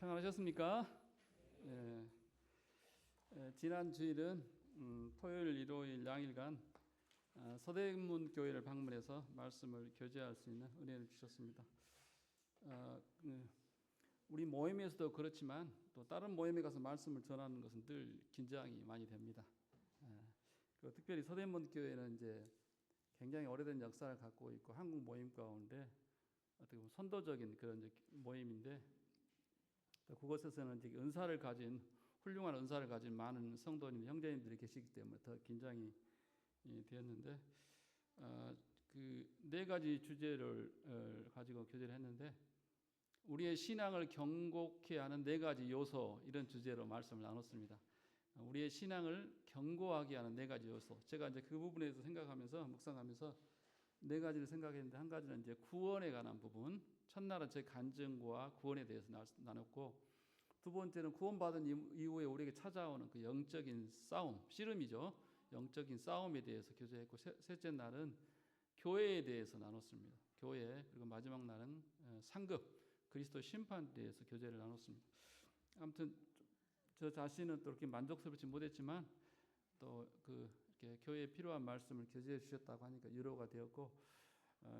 평안하셨습니까? 예, 지난 주일은 토요일, 일요일 양일간 서대문 교회를 방문해서 말씀을 교제할 수 있는 은혜를 주셨습니다. 우리 모임에서도 그렇지만 또 다른 모임에 가서 말씀을 전하는 것은 늘 긴장이 많이 됩니다. 특별히 서대문 교회는 이제 굉장히 오래된 역사를 갖고 있고 한국 모임 가운데 어떻게 보면 선도적인 그런 이제 모임인데, 그곳에서는 이제 훌륭한 은사를 가진 많은 성도님, 형제님들이 계시기 때문에 더 긴장이 되었는데, 그 네 가지 주제를 가지고 교제를 했는데, 우리의 신앙을 견고케 하는 네 가지 요소, 이런 주제로 말씀을 나눴습니다. 우리의 신앙을 견고하게 하는 네 가지 요소. 제가 이제 그 부분에 대해서 생각하면서 묵상하면서 네 가지를 생각했는데, 한 가지는 이제 구원에 관한 부분, 첫날은 제 간증과 구원에 대해서 나눴고, 두 번째는 구원받은 이후에 우리에게 찾아오는 그 영적인 싸움, 씨름이죠. 영적인 싸움에 대해서 교제했고, 셋째 날은 교회에 대해서 나눴습니다. 교회. 그리고 마지막 날은 상급, 그리스도 심판에 대해서 교제를 나눴습니다. 아무튼 저 자신은 또 이렇게 만족스럽지 못했지만 또 이렇게 교회에 필요한 말씀을 교제해 주셨다고 하니까 위로가 되었고,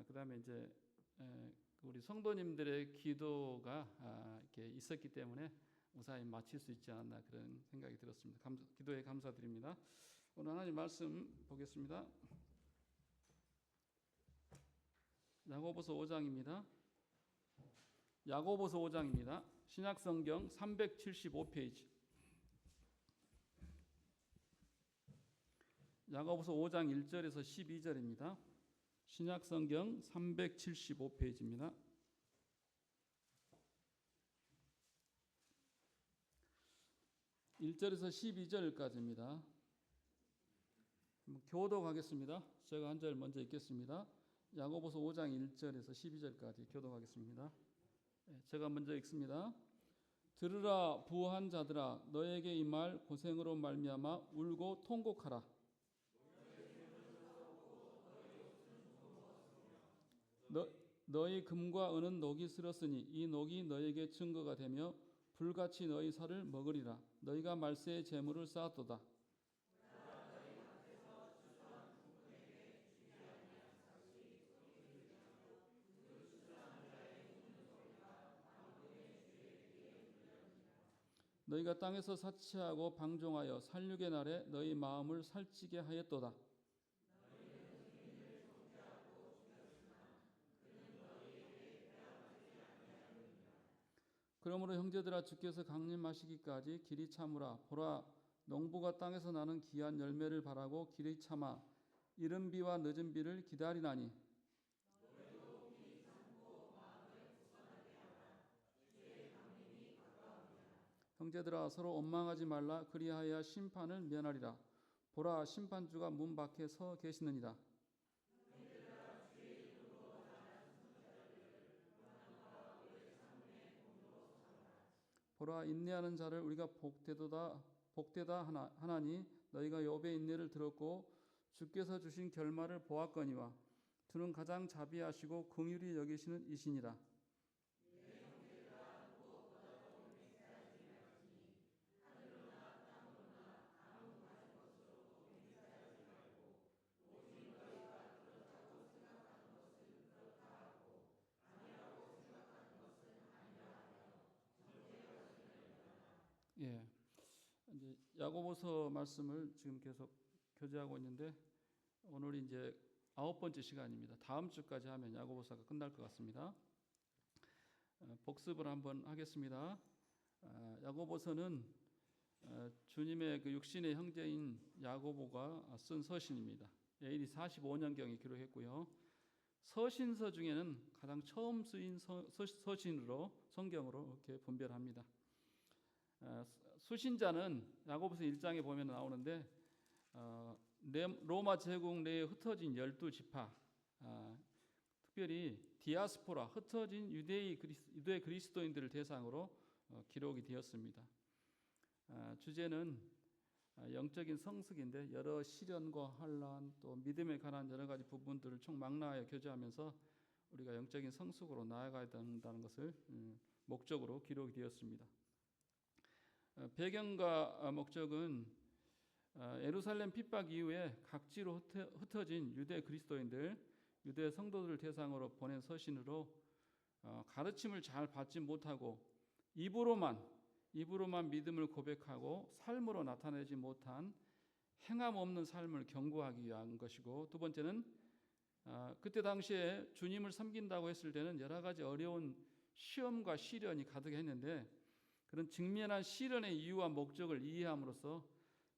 그다음에 이제 우리 성도님들의 기도가 이렇게 있었기 때문에 무사히 마칠 수 있지 않았나, 그런 생각이 들었습니다. 기도에 감사드립니다. 오늘 하나님 말씀 보겠습니다. 야고보서 5장입니다. 야고보서 5장입니다. 신약성경 375페이지. 야고보서 5장 1절에서 12절입니다. 신약성경 375페이지입니다. 1절에서 12절까지입니다. 교독하겠습니다. 제가 한 절 먼저 읽겠습니다. 야고보서 5장 1절에서 12절까지 교독하겠습니다. 제가 먼저 읽습니다. 들으라 부한 자들아, 너에게 이 말 고생으로 말미암아 울고 통곡하라. 너희 금과 은은 녹이 슬었으니 이 녹이 너에게 증거가 되며 불같이 너희 살을 먹으리라. 너희가 말세의 재물을 쌓았도다. 너희가 땅에서 사치하고 방종하여 살육의 날에 너희 마음을 살찌게 하였도다. 그러므로 형제들아, 주께서 강림하시기까지 길이 참으라. 보라, 농부가 땅에서 나는 귀한 열매를 바라고 길이 참아 이른 비와 늦은 비를 기다리나니, 형제들아, 서로 원망하지 말라. 그리하여 심판을 면하리라. 보라, 심판주가 문 밖에 서 계시느니라. 보라, 인내하는 자를 우리가 복되다 하나니 너희가 욥의 인내를 들었고 주께서 주신 결말을 보았거니와 주는 가장 자비하시고 긍휼히 여기시는 이시니라. 예, 이제 야고보서 말씀을 지금 계속 교제하고 있는데, 오늘이 이제 9번째 시간입니다. 다음 주까지 하면 야고보서가 끝날 것 같습니다. 복습을 한번 하겠습니다. 야고보서는 주님의 그 육신의 형제인 야고보가 쓴 서신입니다. AD 45년경에 기록했고요. 서신서 중에는 가장 처음 쓰인 서신으로 성경으로 이렇게 분별합니다. 수신자는 야고보서 1장에 보면 나오는데, 로마 제국 내에 흩어진 12지파, 특별히 디아스포라, 흩어진 유대 그리스도인들을 대상으로 기록이 되었습니다. 주제는 영적인 성숙인데, 여러 시련과 환난, 또 믿음에 관한 여러 가지 부분들을 총망라하여 교제하면서 우리가 영적인 성숙으로 나아가야 된다는 것을 목적으로 기록이 되었습니다. 배경과 목적은 예루살렘 핍박 이후에 각지로 흩어진 유대 그리스도인들, 유대 성도들을 대상으로 보낸 서신으로 가르침을 잘 받지 못하고 입으로만 믿음을 고백하고 삶으로 나타내지 못한 행함 없는 삶을 경고하기 위한 것이고, 두 번째는 그때 당시에 주님을 섬긴다고 했을 때는 여러 가지 어려운 시험과 시련이 가득했는데, 그런 직면한 시련의 이유와 목적을 이해함으로써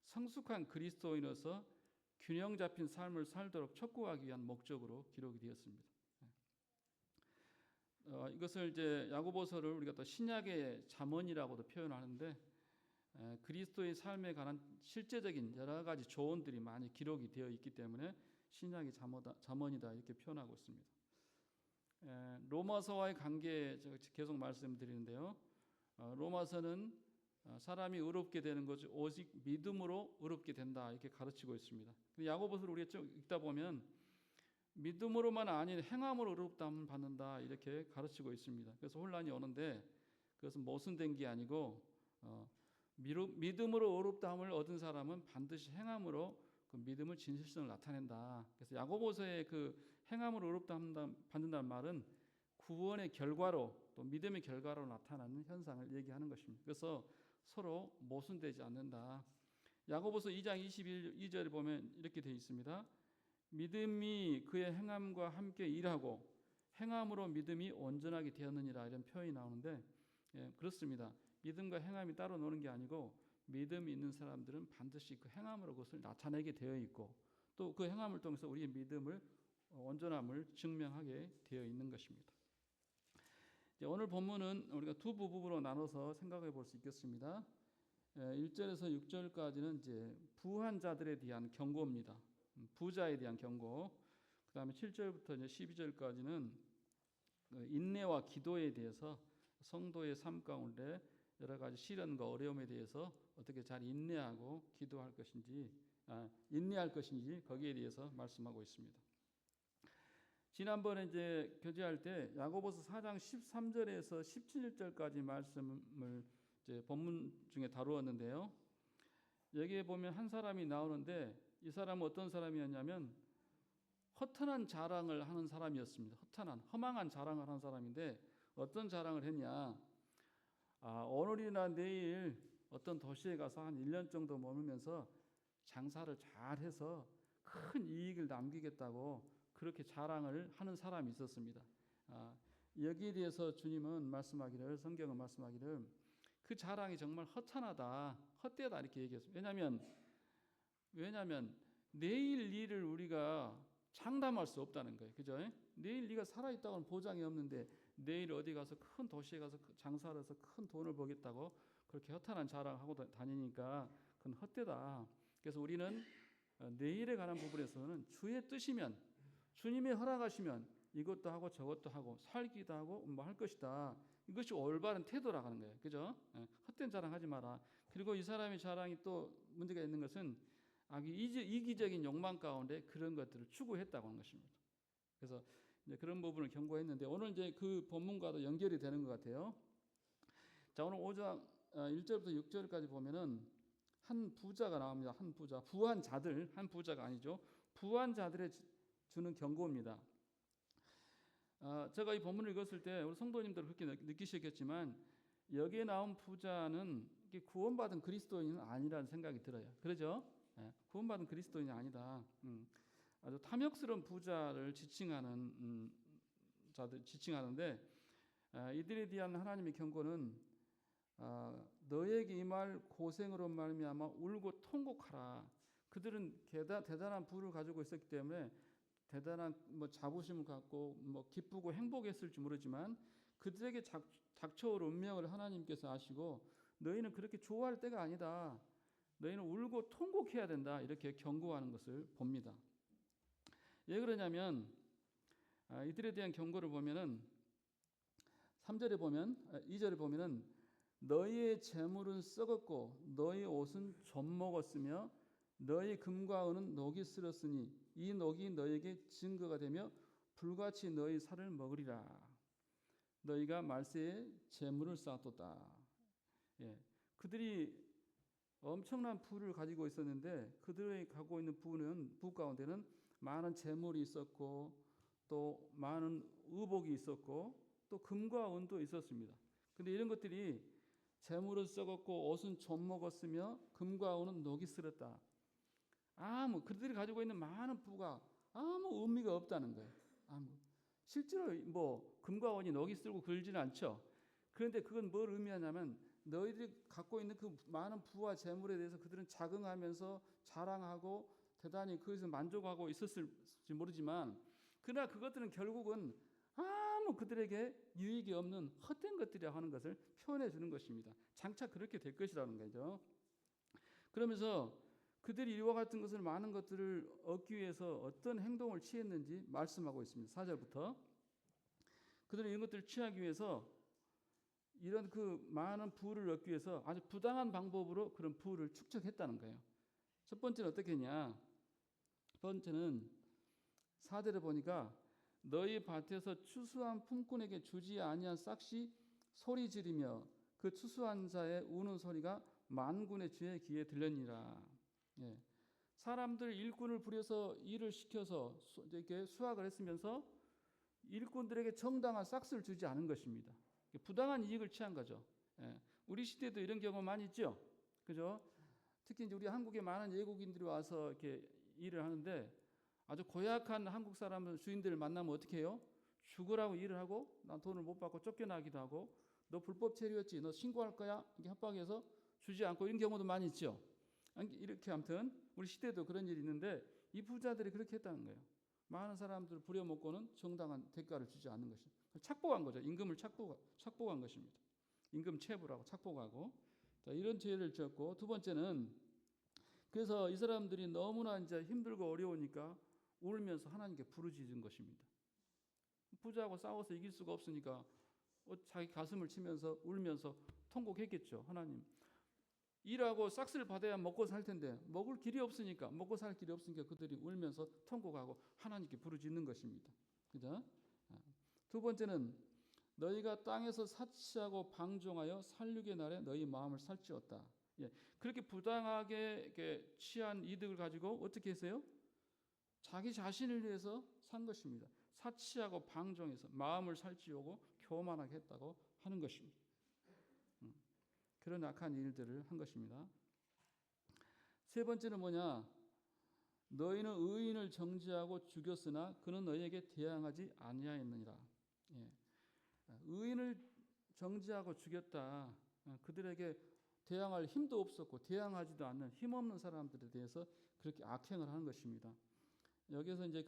성숙한 그리스도인으로서 균형 잡힌 삶을 살도록 촉구하기 위한 목적으로 기록이 되었습니다. 이것을 이제 야고보서를 우리가 또 신약의 잠언이라고도 표현하는데, 그리스도의 삶에 관한 실제적인 여러 가지 조언들이 많이 기록이 되어 있기 때문에 신약의 잠언이다 이렇게 표현하고 있습니다. 로마서와의 관계 계속 말씀드리는데요. 로마서는 사람이 의롭게 되는 것이 오직 믿음으로 의롭게 된다 이렇게 가르치고 있습니다. 야고보서를 우리가 좀 읽다 보면 믿음으로만 아닌 행함으로 의롭다함을 받는다 이렇게 가르치고 있습니다. 그래서 혼란이 오는데, 그것은 모순된 게 아니고 믿음으로 의롭다함을 얻은 사람은 반드시 행함으로 그 믿음을 진실성을 나타낸다. 그래서 야고보서의 그 행함으로 의롭다함 받는다는 말은 구원의 결과로, 또 믿음의 결과로 나타나는 현상을 얘기하는 것입니다. 그래서 서로 모순되지 않는다. 야고보서 2장 22절에 보면 이렇게 되어 있습니다. 믿음이 그의 행함과 함께 일하고 행함으로 믿음이 온전하게 되었느니라, 이런 표현이 나오는데, 그렇습니다. 믿음과 행함이 따로 노는 게 아니고 믿음이 있는 사람들은 반드시 그 행함으로 그것을 나타내게 되어 있고, 또 그 행함을 통해서 우리의 믿음을 온전함을 증명하게 되어 있는 것입니다. 오늘 본문은 우리가 두 부분으로 나눠서 생각해 볼 수 있겠습니다. 1절에서 6절까지는 이제 부한 자들에 대한 경고입니다. 부자에 대한 경고. 그다음에 7절부터 이제 12절까지는 인내와 기도에 대해서 성도의 삶 가운데 여러 가지 시련과 어려움에 대해서 어떻게 잘 인내하고 기도할 것인지, 인내할 것인지 거기에 대해서 말씀하고 있습니다. 지난번에 이제 교제할 때 야고보서 4장 13절에서 17절까지 말씀을 이제 본문 중에 다루었는데요. 여기에 보면 한 사람이 나오는데, 이 사람은 어떤 사람이었냐면 허탄한 자랑을 하는 사람이었습니다. 허망한 자랑을 하는 사람인데, 어떤 자랑을 했냐? 오늘이나 내일 어떤 도시에 가서 한 1년 정도 머물면서 장사를 잘해서 큰 이익을 남기겠다고 그렇게 자랑을 하는 사람이 있었습니다. 여기에 대해서 주님은 말씀하기를, 성경은 말씀하기를 그 자랑이 정말 허탄하다, 헛되다 이렇게 얘기했습니다. 왜냐하면 내일 일을 우리가 장담할 수 없다는 거예요. 그죠? 내일 네가 살아있다고는 보장이 없는데 내일 어디 가서 큰 도시에 가서 장사를 해서 큰 돈을 벌겠다고 그렇게 허탄한 자랑하고 다니니까 그건 헛되다. 그래서 우리는 내일에 관한 부분에서는 주의 뜻이면, 주님의 허락하시면 이것도 하고 저것도 하고 살기도 하고 뭐 할 것이다. 이것이 올바른 태도라고 하는 거예요. 그죠? 헛된 자랑하지 마라. 그리고 이 사람의 자랑이 또 문제가 있는 것은 이기적인 욕망 가운데 그런 것들을 추구했다고 하는 것입니다. 그래서 이제 그런 부분을 경고했는데, 오늘 이제 그 본문과도 연결이 되는 것 같아요. 자, 오늘 5장 1절부터 6절까지 보면은 한 부자가 나옵니다. 한 부자, 부한 자들, 한 부자가 아니죠. 부한 자들의 주는 경고입니다. 제가 이 본문을 읽었을 때 우리 성도님들 그렇게 느끼셨겠지만, 여기에 나온 부자는 구원받은 그리스도인은 아니라는 생각이 들어요. 그러죠? 구원받은 그리스도인이 아니다. 아주 탐욕스러운 부자를 지칭하는 자들 지칭하는데, 이들에 대한 하나님의 경고는 너에게 임할 고생으로 말미암아 울고 통곡하라. 그들은 대단한 부를 가지고 있었기 때문에 대단한 자부심을 갖고 기쁘고 행복했을지 모르지만, 그들에게 닥쳐올 운명을 하나님께서 아시고 너희는 그렇게 좋아할 때가 아니다. 너희는 울고 통곡해야 된다. 이렇게 경고하는 것을 봅니다. 왜 그러냐면 이들에 대한 경고를 보면은 3절에 보면 2절에 보면은 너희의 재물은 썩었고 너희 옷은 좀 먹었으며 너희 금과 은은 녹이 쓸었으니 이 녹이 너희에게 증거가 되며 불같이 너희 살을 먹으리라. 너희가 말세에 재물을 쌓았도다. 예, 그들이 엄청난 부를 가지고 있었는데 그들이 갖고 있는 부 가운데는 많은 재물이 있었고 또 많은 의복이 있었고 또 금과 은도 있었습니다. 근데 이런 것들이 재물은 썩었고 옷은 좀 먹었으며 금과 은은 녹이 슬었다. 그들이 가지고 있는 많은 부가 아무 의미가 없다는 거예요. 실제로 뭐 금과 은이 녹이 슬고 그러지는 않죠. 그런데 그건 뭘 의미하냐면 너희들이 갖고 있는 그 많은 부와 재물에 대해서 그들은 자긍하면서 자랑하고 대단히 그것에서 만족하고 있었을지 모르지만 그러나 그것들은 결국은 아무 그들에게 유익이 없는 헛된 것들이라 하는 것을 표현해 주는 것입니다. 장차 그렇게 될 것이라는 거죠. 그러면서 그들이 이와 같은 것을 많은 것들을 얻기 위해서 어떤 행동을 취했는지 말씀하고 있습니다. 4절부터 그들은 이런 것들을 취하기 위해서 이런 그 많은 부를 얻기 위해서 아주 부당한 방법으로 그런 부를 축적했다는 거예요. 첫 번째는 어떻게 했냐? 첫 번째는 4절에 보니까 너희 밭에서 추수한 품꾼에게 주지 아니한 싹시 소리 지르며 그 추수한 자의 우는 소리가 만군의 주의 귀에 들렸니라. 예. 사람들 일꾼을 부려서 일을 시켜서 이렇게 수확을 했으면서 일꾼들에게 정당한 싹스를 주지 않은 것입니다. 부당한 이익을 취한 거죠. 예. 우리 시대도 이런 경우 많이 있죠. 그죠? 특히 이제 우리 한국에 많은 외국인들이 와서 이렇게 일을 하는데 아주 고약한 한국 사람들 주인들을 만나면 어떻게 해요? 죽으라고 일을 하고 난 돈을 못 받고 쫓겨나기도 하고 너 불법 체류였지 너 신고할 거야 이렇게 협박해서 주지 않고 이런 경우도 많이 있죠. 이렇게 아무튼 우리 시대도 그런 일이 있는데 이 부자들이 그렇게 했다는 거예요. 많은 사람들을 부려먹고는 정당한 대가를 주지 않는 것이 착복한 거죠. 임금을 착복한 것입니다. 임금 체불하고 착복하고 이런 죄를 지었고 두 번째는 그래서 이 사람들이 너무나 이제 힘들고 어려우니까 울면서 하나님께 부르짖은 것입니다. 부자하고 싸워서 이길 수가 없으니까 자기 가슴을 치면서 울면서 통곡했겠죠. 하나님 일하고 싹스를 받아야 먹고 살 텐데 먹을 길이 없으니까 먹고 살 길이 없으니까 그들이 울면서 통곡하고 하나님께 부르짖는 것입니다. 그죠? 두 번째는 너희가 땅에서 사치하고 방종하여 살육의 날에 너희 마음을 살찌웠다. 예, 그렇게 부당하게 이렇게 취한 이득을 가지고 어떻게 했어요? 자기 자신을 위해서 산 것입니다. 사치하고 방종해서 마음을 살찌우고 교만하게 했다고 하는 것입니다. 그런 악한 일들을 한 것입니다. 세 번째는 뭐냐? 너희는 의인을 정죄하고 죽였으나 그는 너희에게 대항하지 아니하였느니라. 예. 의인을 정죄하고 죽였다. 그들에게 대항할 힘도 없었고 대항하지도 않는 힘없는 사람들에 대해서 그렇게 악행을 하는 것입니다. 여기서 이제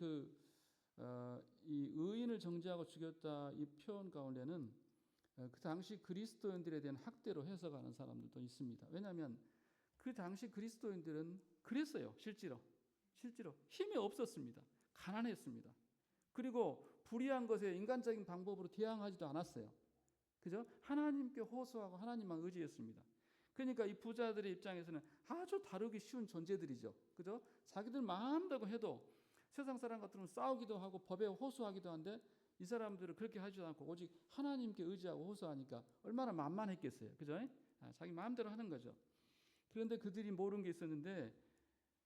이 의인을 정죄하고 죽였다 이 표현 가운데는 그 당시 그리스도인들에 대한 학대로 해석하는 사람들도 있습니다. 왜냐하면 그 당시 그리스도인들은 그랬어요. 실제로 힘이 없었습니다. 가난했습니다. 그리고 불의한 것에 인간적인 방법으로 대항하지도 않았어요. 그죠? 하나님께 호소하고 하나님만 의지했습니다. 그러니까 이 부자들의 입장에서는 아주 다루기 쉬운 존재들이죠. 그죠? 자기들 마음대로 해도 세상 사람 같으면 싸우기도 하고 법에 호소하기도 한데 이 사람들은 그렇게 하지도 않고 오직 하나님께 의지하고 호소하니까 얼마나 만만했겠어요. 그죠? 자기 마음대로 하는 거죠. 그런데 그들이 모르는 게 있었는데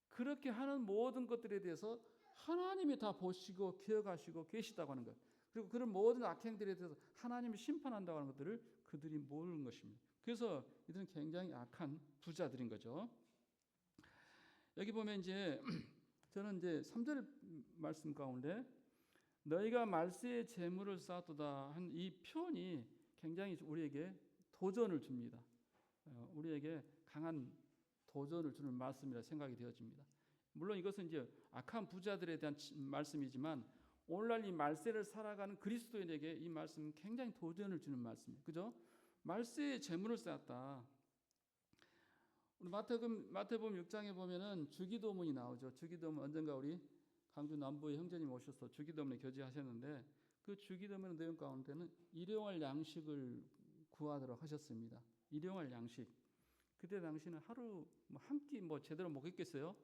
그렇게 하는 모든 것들에 대해서 하나님이 다 보시고 기억하시고 계시다고 하는 거예요. 그리고 그런 모든 악행들에 대해서 하나님이 심판한다고 하는 것들을 그들이 모르는 것입니다. 그래서 이들은 굉장히 악한 부자들인 거죠. 여기 보면 이제 저는 이제 3절 말씀 가운데 너희가 말세에 재물을 쌓았도다 한 이 표현이 굉장히 우리에게 도전을 줍니다. 우리에게 강한 도전을 주는 말씀이라 생각이 되어집니다. 물론 이것은 이제 악한 부자들에 대한 말씀이지만 오늘날 이 말세를 살아가는 그리스도인에게 이 말씀은 굉장히 도전을 주는 말씀이에요. 그죠? 말세에 재물을 쌓았다. 우리 마태복음 6장에 보면은 주기도문이 나오죠. 주기도문 언젠가 우리 강주 남부의 형제님 오셔서 주기도문에 교제하셨는데 그 주기도문 내용 가운데는 일용할 양식을 구하도록 하셨습니다. 일용할 양식. 그때 당시는 하루 한 끼 제대로 먹었겠어요?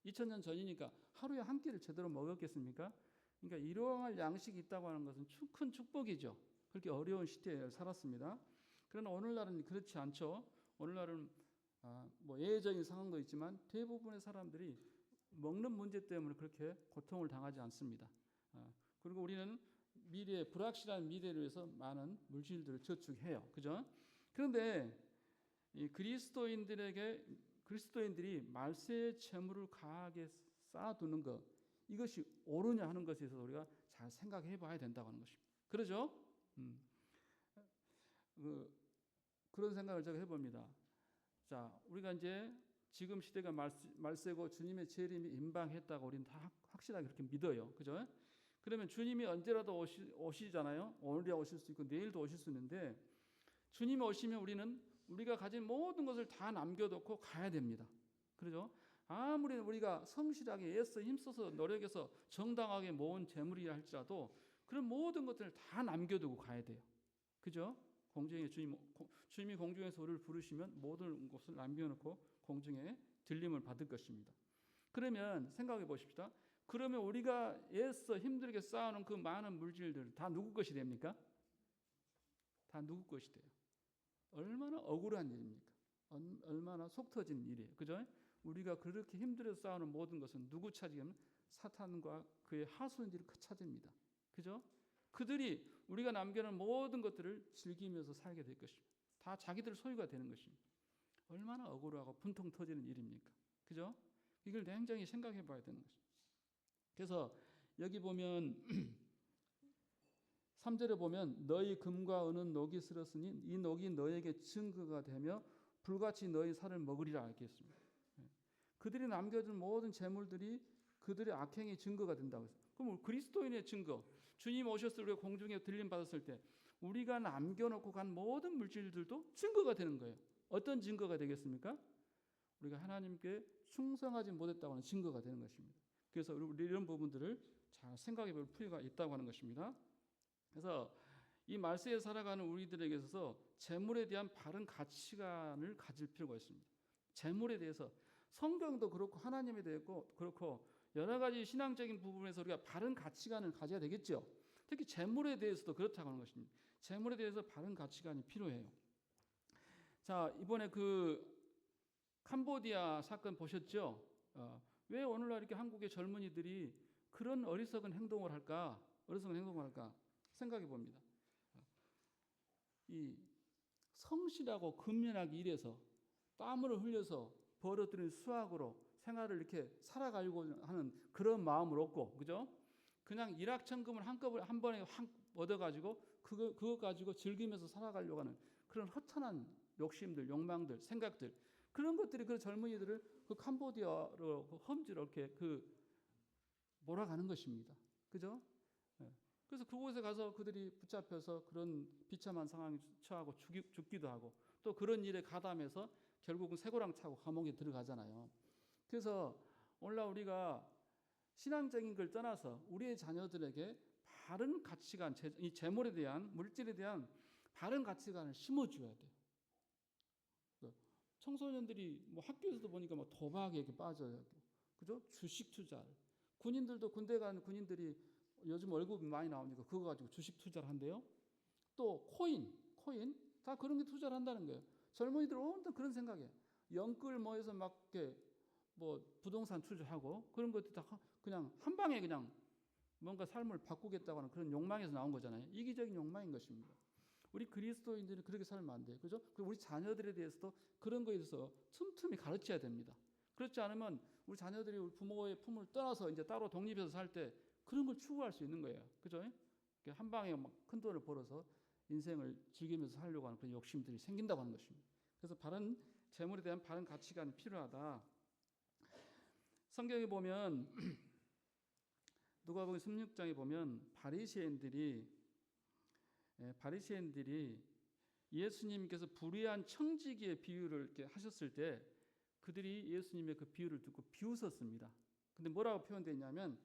2000년 전이니까 하루에 한 끼를 제대로 먹었겠습니까? 그러니까 일용할 양식이 있다고 하는 것은 큰 축복이죠. 그렇게 어려운 시대에 살았습니다. 그러나 오늘날은 그렇지 않죠. 오늘날은 뭐 예외적인 상황도 있지만 대부분의 사람들이 먹는 문제 때문에 그렇게 고통을 당하지 않습니다. 그리고 우리는 불확실한 미래를 위해서 많은 물질들을 저축해요. 그죠? 그런데 이 그리스도인들이 말세의 재물을 가하게 쌓아두는 것, 이것이 옳으냐 하는 것에 있어서 우리가 잘 생각해 봐야 된다고 하는 것입니다. 그러죠? 그런 생각을 제가 해봅니다. 자, 우리가 이제 지금 시대가 말세고 주님의 재림이 임방했다고 우리는 다 확실하게 그렇게 믿어요. 그죠? 그러면 주님이 언제라도 오시잖아요. 오늘이야 오실 수 있고 내일도 오실 수 있는데, 주님이 오시면 우리가 가진 모든 것을 다 남겨놓고 가야 됩니다. 그렇죠? 아무리 우리가 성실하게 애써 힘써서 노력해서 정당하게 모은 재물이라 할지라도 그런 모든 것들을 다 남겨두고 가야 돼요. 그죠? 주님이 공중에서 우리를 부르시면 모든 것을 남겨놓고 공중에 들림을 받을 것입니다. 그러면 생각해 보십시다. 그러면 우리가 애써 힘들게 쌓아놓은 그 많은 물질들 다 누구 것이 됩니까? 다 누구 것이 돼요? 얼마나 억울한 일입니까? 얼마나 속 터진 일이에요. 그죠? 우리가 그렇게 힘들어서 쌓아놓은 모든 것은 누구 차지하면 사탄과 그의 하수인들이 차지입니다. 그죠? 그들이 우리가 남겨놓은 모든 것들을 즐기면서 살게 될 것입니다. 다 자기들 소유가 되는 것입니다. 얼마나 억울하고 분통 터지는 일입니까? 그죠? 이걸 굉장히 생각해 봐야 되는 것입니다. 그래서 여기 보면 3절에 보면 너희 금과 은은 녹이 슬었으니 이 녹이 너에게 증거가 되며 불같이 너희 살을 먹으리라 알겠습니다. 그들이 남겨준 모든 재물들이 그들의 악행의 증거가 된다고 했어요. 그럼 그리스도인의 증거, 주님 오셨을 때 우리가 공중에 들림 받았을 때 우리가 남겨놓고 간 모든 물질들도 증거가 되는 거예요. 어떤 증거가 되겠습니까? 우리가 하나님께 충성하지 못했다고 하는 증거가 되는 것입니다. 그래서 우리 이런 부분들을 잘 생각해 볼 필요가 있다고 하는 것입니다. 그래서 이 말세에 살아가는 우리들에게 있어서 재물에 대한 바른 가치관을 가질 필요가 있습니다. 재물에 대해서 성경도 그렇고 하나님에 대해서 그렇고 여러 가지 신앙적인 부분에서 우리가 바른 가치관을 가져야 되겠죠. 특히 재물에 대해서도 그렇다고 하는 것입니다. 재물에 대해서 바른 가치관이 필요해요. 자, 이번에 그 캄보디아 사건 보셨죠? 왜 오늘날 이렇게 한국의 젊은이들이 그런 어리석은 행동을 할까? 생각해 봅니다. 이 성실하고 근면하게 일해서 땀을 흘려서 벌어들인 수확으로 생활을 이렇게 살아가려고 하는 그런 마음을 얻고, 그죠? 그냥 일확천금을 한꺼번에 한 번에 확 얻어가지고 그거 가지고 즐기면서 살아가려고 하는 그런 허탄한 욕심들, 욕망들, 생각들, 그런 것들이 그 젊은이들을 그 캄보디아로 그 험지로 이렇게 몰아가는 것입니다. 그죠? 그래서 그곳에 가서 그들이 붙잡혀서 그런 비참한 상황에 처하고 죽기도 하고 또 그런 일에 가담해서 결국은 쇠고랑 차고 감옥에 들어가잖아요. 그래서 오늘날 우리가 신앙적인 걸 떠나서 우리의 자녀들에게 바른 가치관, 이 재물에 대한, 물질에 대한 바른 가치관을 심어줘야 돼요. 청소년들이 뭐 학교에서도 보니까 뭐 도박에 이렇게 빠져요. 그죠? 주식 투자를. 군인들도 군대 간 군인들이 요즘 월급이 많이 나오니까 그거 가지고 주식 투자를 한대요. 또 코인 다 그런 게 투자를 한다는 거예요. 젊은이들 온통 그런 생각이에요. 영끌 모여서 막 이렇게 뭐 부동산 투자하고 그런 것들 다 그냥 한 방에 그냥 뭔가 삶을 바꾸겠다고 하는 그런 욕망에서 나온 거잖아요. 이기적인 욕망인 것입니다. 우리 그리스도인들은 그렇게 살면 안 돼요. 그죠? 그리고 우리 자녀들에 대해서도 그런 거에 대해서 틈틈이 가르쳐야 됩니다. 그렇지 않으면 우리 자녀들이 우리 부모의 품을 떠나서 이제 따로 독립해서 살 때 그런 걸 추구할 수 있는 거예요. 그죠? 한 방에 막 큰 돈을 벌어서 인생을 즐기면서 살려고 하는 그런 욕심들이 생긴다고 하는 것입니다. 그래서 바른 재물에 대한 바른 가치관이 필요하다. 성경에 보면 누가복음 16장에 보면 바리새인들이 예수님께서 불의한 청지기의 비유를 이렇게 하셨을 때 그들이 예수님의 그 비유를 듣고 비웃었습니다. 근데 뭐라고 표현되냐면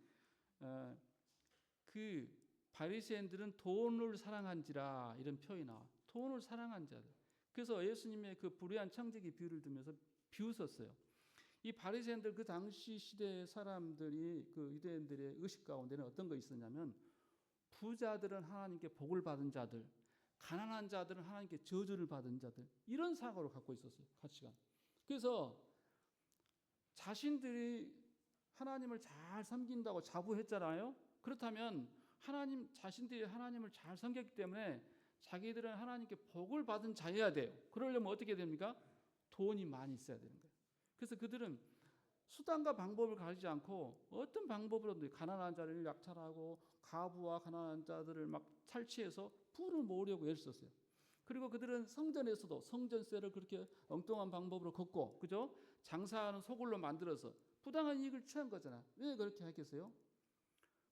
그 바리새인들은 돈을 사랑한지라 이런 표현이 나와. 돈을 사랑한 자들. 그래서 예수님의 그 불의한 청지기 비유를 들으면서 비웃었어요. 이 바리새인들 그 당시 시대 사람들이 그 유대인들의 의식 가운데는 어떤 거 있었냐면 부자들은 하나님께 복을 받은 자들, 가난한 자들은 하나님께 저주를 받은 자들 이런 사고를 갖고 있었어요. 가치관. 그래서 자신들이 하나님을 잘 섬긴다고 자부했잖아요. 그렇다면 자신들이 하나님을 잘 섬겼기 때문에 자기들은 하나님께 복을 받은 자여야 돼요. 그러려면 어떻게 됩니까? 돈이 많이 있어야 되는 거예요. 그래서 그들은 수단과 방법을 가리지 않고 어떤 방법으로든 가난한 자를 약탈하고 가부와 가난한 자들을 막 탈취해서 부를 모으려고 애썼어요. 그리고 그들은 성전에서도 성전세를 그렇게 엉뚱한 방법으로 걷고, 그죠? 장사하는 소굴로 만들어서 부당한 이익을 취한 거잖아. 왜 그렇게 했겠어요?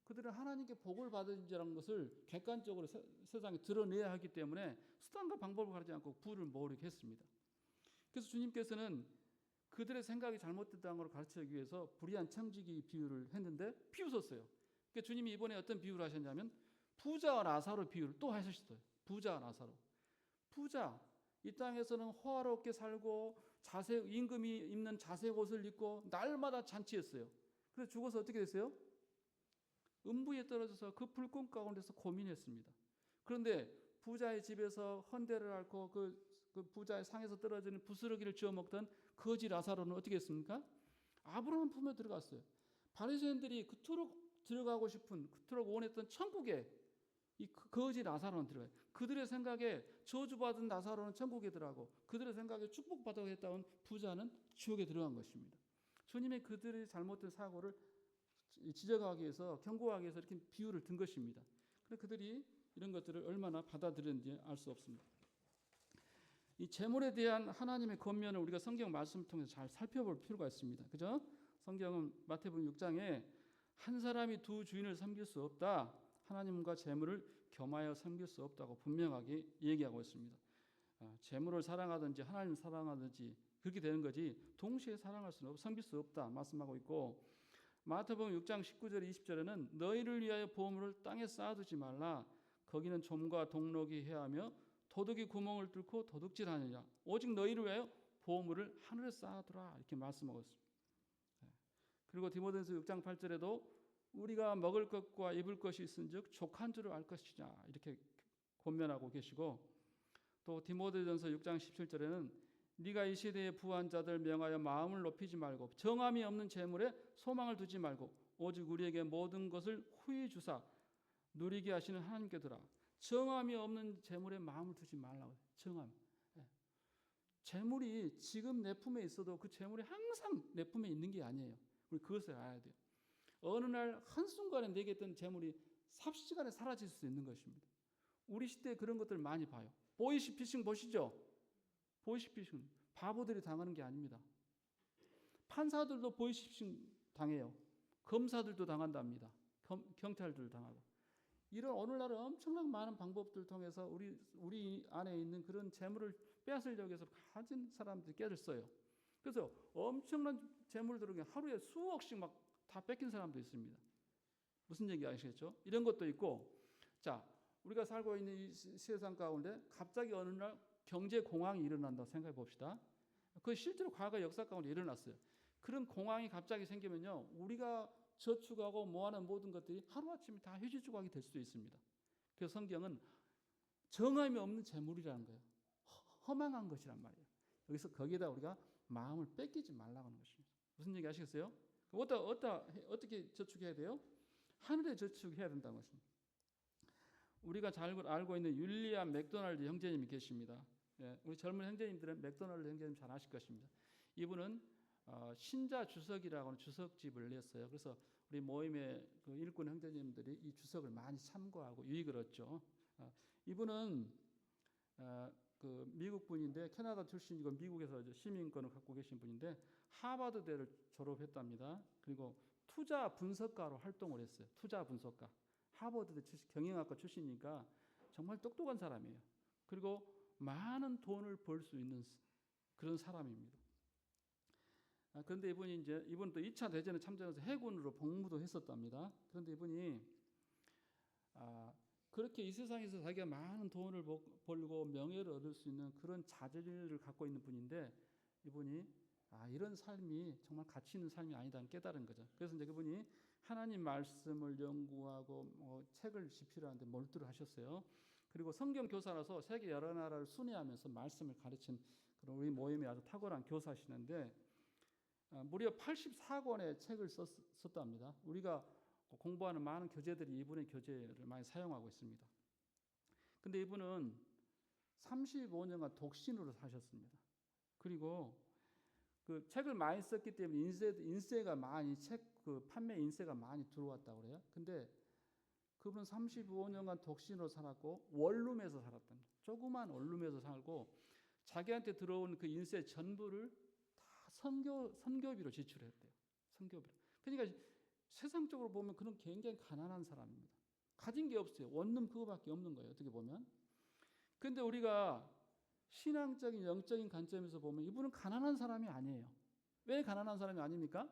그들은 하나님께 복을 받은 자라는 것을 객관적으로 세상에 드러내야 하기 때문에 수단과 방법을 가리지 않고 부를 모으려고 했습니다. 그래서 주님께서는 그들의 생각이 잘못됐다는 걸 가르치기 위해서 불의한 청지기 비유를 했는데 비웃었어요. 그러니까 주님이 이번에 어떤 비유를 하셨냐면 부자와 나사로 비유를 또 하셨어요. 부자와 나사로. 부자, 이 땅에서는 호화롭게 살고 임금이 입는 자색 옷을 입고 날마다 잔치했어요. 그래서 죽어서 어떻게 됐어요? 음부에 떨어져서 그 불꽃 가운데서 고민했습니다. 그런데 부자의 집에서 헌대를 앓고 그 부자의 상에서 떨어지는 부스러기를 지어 먹던 거지 라사로는 어떻게 했습니까? 아브라함 품에 들어갔어요. 바리새인들이 그토록 들어가고 싶은, 그토록 원했던 천국에 이 거지 라사로는 들어가요. 그들의 생각에 저주받은 라사로는 천국에 들어가고 그들의 생각에 축복받아야 했다는 부자는 지옥에 들어간 것입니다. 주님의 그들의 잘못된 사고를 지적하기 위해서, 경고하기 위해서 이렇게 비유를 든 것입니다. 그런데 그들이 이런 것들을 얼마나 받아들였는지 알 수 없습니다. 이 재물에 대한 하나님의 권면을 우리가 성경 말씀을 통해서 잘 살펴볼 필요가 있습니다. 그죠? 성경은 마태복음 6장에 한 사람이 두 주인을 섬길 수 없다. 하나님과 재물을 겸하여 섬길 수 없다고 분명하게 얘기하고 있습니다. 재물을 사랑하든지 하나님을 사랑하든지 그렇게 되는 거지 동시에 사랑할 수는 섬길 수 없다 말씀하고 있고, 마태복음 6장 19절 20절에는 너희를 위하여 보물을 땅에 쌓아두지 말라. 거기는 좀과 동록이 해하며 도둑이 구멍을 뚫고 도둑질하느냐. 오직 너희를 위하여 보물을 하늘에 쌓아두라. 이렇게 말씀하고 있습니다. 그리고 디모데전서 6장 8절에도 우리가 먹을 것과 입을 것이 있은즉 족한 줄을 알 것이냐. 이렇게 권면하고 계시고, 또 디모데전서 6장 17절에는 네가 이 시대의 부한 자들 명하여 마음을 높이지 말고 정함이 없는 재물에 소망을 두지 말고 오직 우리에게 모든 것을 후히 주사 누리게 하시는 하나님께 두라. 정함이 없는 재물에 마음을 두지 말라고. 정함. 재물이 지금 내 품에 있어도 그 재물이 항상 내 품에 있는 게 아니에요. 우리 그것을 알아야 돼요. 어느 날 한순간에 내게 있던 재물이 삽시간에 사라질 수 있는 것입니다. 우리 시대에 그런 것들 많이 봐요. 보이스피싱 보시죠? 보이스피싱. 바보들이 당하는 게 아닙니다. 판사들도 보이스피싱 당해요. 검사들도 당한답니다. 경찰들도 당하고. 이런 오늘날은 엄청나게 많은 방법들을 통해서 우리 안에 있는 그런 재물을 빼앗으려고 해서 가진 사람들이 깨를 써요. 그래서 엄청난 재물들을 하루에 수억씩 막 다 뺏긴 사람도 있습니다. 무슨 얘기 아시겠죠? 이런 것도 있고, 자, 우리가 살고 있는 이 세상 가운데 갑자기 어느 날 경제 공황이 일어난다고 생각해 봅시다. 그 실제로 과거 역사 가운데 일어났어요. 그런 공황이 갑자기 생기면요, 우리가 저축하고 모아놓은 모든 것들이 하루아침에 다 휴지 조각이 될 수도 있습니다. 그래서 성경은 정함이 없는 재물이라는 거예요. 허망한 것이란 말이에요. 여기서 거기에다 우리가 마음을 뺏기지 말라고 하는 것입니다. 무슨 얘기 아시겠어요? 어떻게 저축해야 돼요? 하늘에 저축해야 된다는 것입니다. 우리가 잘 알고 있는 율리안 맥도날드 형제님이 계십니다. 우리 젊은 형제님들은 맥도날드 형제님 잘 아실 것입니다. 이분은 신자 주석이라고 하는 주석집을 냈어요. 그래서 우리 모임의 그 일꾼 형제님들이 이 주석을 많이 참고하고 유익을 얻죠. 이분은 그 미국 분인데 캐나다 출신이고 미국에서 시민권을 갖고 계신 분인데 하버드대를 졸업했답니다. 그리고 투자 분석가로 활동을 했어요. 투자 분석가. 하버드 경영학과 출신이니까 정말 똑똑한 사람이에요. 그리고 많은 돈을 벌 수 있는 그런 사람입니다. 그런데 이분도 2차 대전에 참전해서 해군으로 복무도 했었답니다. 그런데 이분이 그렇게 이 세상에서 자기가 많은 돈을 벌고 명예를 얻을 수 있는 그런 자질을 갖고 있는 분인데 이분이 이런 삶이 정말 가치 있는 삶이 아니다는 깨달은 거죠. 그래서 이제 그분이 하나님 말씀을 연구하고 책을 집필하는데 몰두를 하셨어요. 그리고 성경 교사라서 세계 여러 나라를 순회하면서 말씀을 가르친 그런 우리 모임이 아주 탁월한 교사시는데 무려 84권의 책을 썼답니다. 우리가 공부하는 많은 교재들이 이분의 교재를 많이 사용하고 있습니다. 근데 이분은 35년간 독신으로 사셨습니다. 그리고 그 책을 많이 썼기 때문에 인세가 많이 판매 인세가 많이 들어왔다고 그래요. 근데 그분은 35년간 독신으로 살았고 원룸에서 살았답니다. 조그만 원룸에서 살고 자기한테 들어온 그 인세 전부를 다 선교비로 지출했대요. 선교비로. 그러니까 세상적으로 보면 그는 굉장히 가난한 사람입니다. 가진 게 없어요. 원룸 그거밖에 없는 거예요. 어떻게 보면. 근데 우리가 신앙적인 영적인 관점에서 보면 이분은 가난한 사람이 아니에요. 왜 가난한 사람이 아닙니까?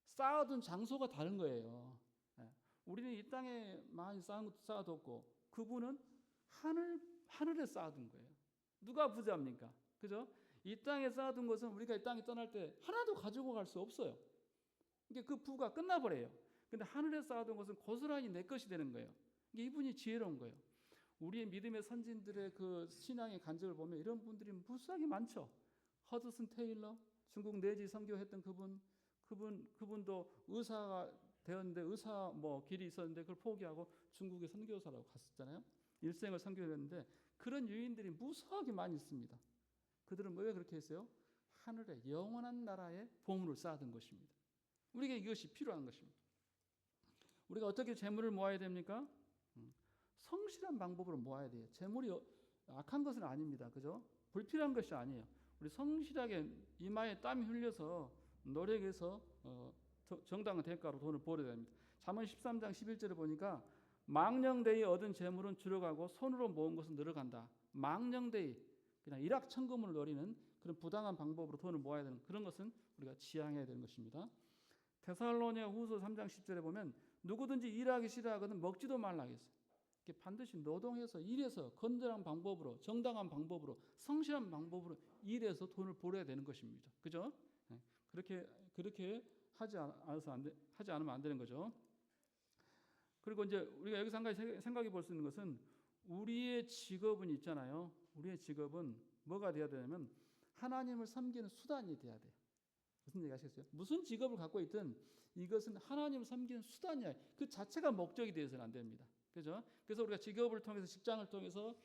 쌓아둔 장소가 다른 거예요. 우리는 이 땅에 많이 쌓아뒀고 그분은 하늘에 쌓아둔 거예요. 누가 부자입니까? 그죠? 이 땅에 쌓아둔 것은 우리가 이 땅에 떠날 때 하나도 가지고 갈 수 없어요. 이게 그 부가 끝나버려요. 근데 하늘에 쌓아둔 것은 고스란히 내 것이 되는 거예요. 이게 이분이 지혜로운 거예요. 우리의 믿음의 선진들의 그 신앙의 간증을 보면 이런 분들이 무수하게 많죠. 허드슨 테일러, 중국 내지 선교했던 그분도 의사가 되었는데 의사 길이 있었는데 그걸 포기하고 중국의 선교사라고 갔었잖아요. 일생을 선교했는데 그런 유인들이 무수하게 많이 있습니다. 그들은 왜 그렇게 했어요? 하늘에 영원한 나라에 보물을 쌓아둔 것입니다. 우리에게 이것이 필요한 것입니다. 우리가 어떻게 재물을 모아야 됩니까? 성실한 방법으로 모아야 돼요. 재물이 악한 것은 아닙니다. 그죠? 불필요한 것이 아니에요. 우리 성실하게 이마에 땀이 흘려서 노력해서 정당한 대가로 돈을 벌어야 됩니다. 잠언 13장 11절에 보니까 망령되이 얻은 재물은 줄어가고 손으로 모은 것은 늘어간다. 망령되이 그냥 일확천금을 노리는 그런 부당한 방법으로 돈을 모아야 되는 그런 것은 우리가 지양해야 되는 것입니다. 데살로니가후서 3장 10절에 보면 누구든지 일하기 싫어하거든 먹지도 말라 했어요. 반드시 노동해서 일해서 건전한 방법으로 정당한 방법으로 성실한 방법으로 일해서 돈을 벌어야 되는 것입니다. 그죠? 그렇게 하지 않으면 안 되는 거죠. 그리고 이제 우리가 여기서 한 가지 생각해 볼 수 있는 것은 우리의 직업은 있잖아요. 우리의 직업은 뭐가 되어야 되냐면 하나님을 섬기는 수단이 되어야 돼요. 무슨 얘기 하시겠어요? 무슨 직업을 갖고 있든 이것은 하나님을 섬기는 수단이야. 그 자체가 목적이 되어서는 안 됩니다. 그죠? 그래서 우리가 직업을 통해서 직장을 통해서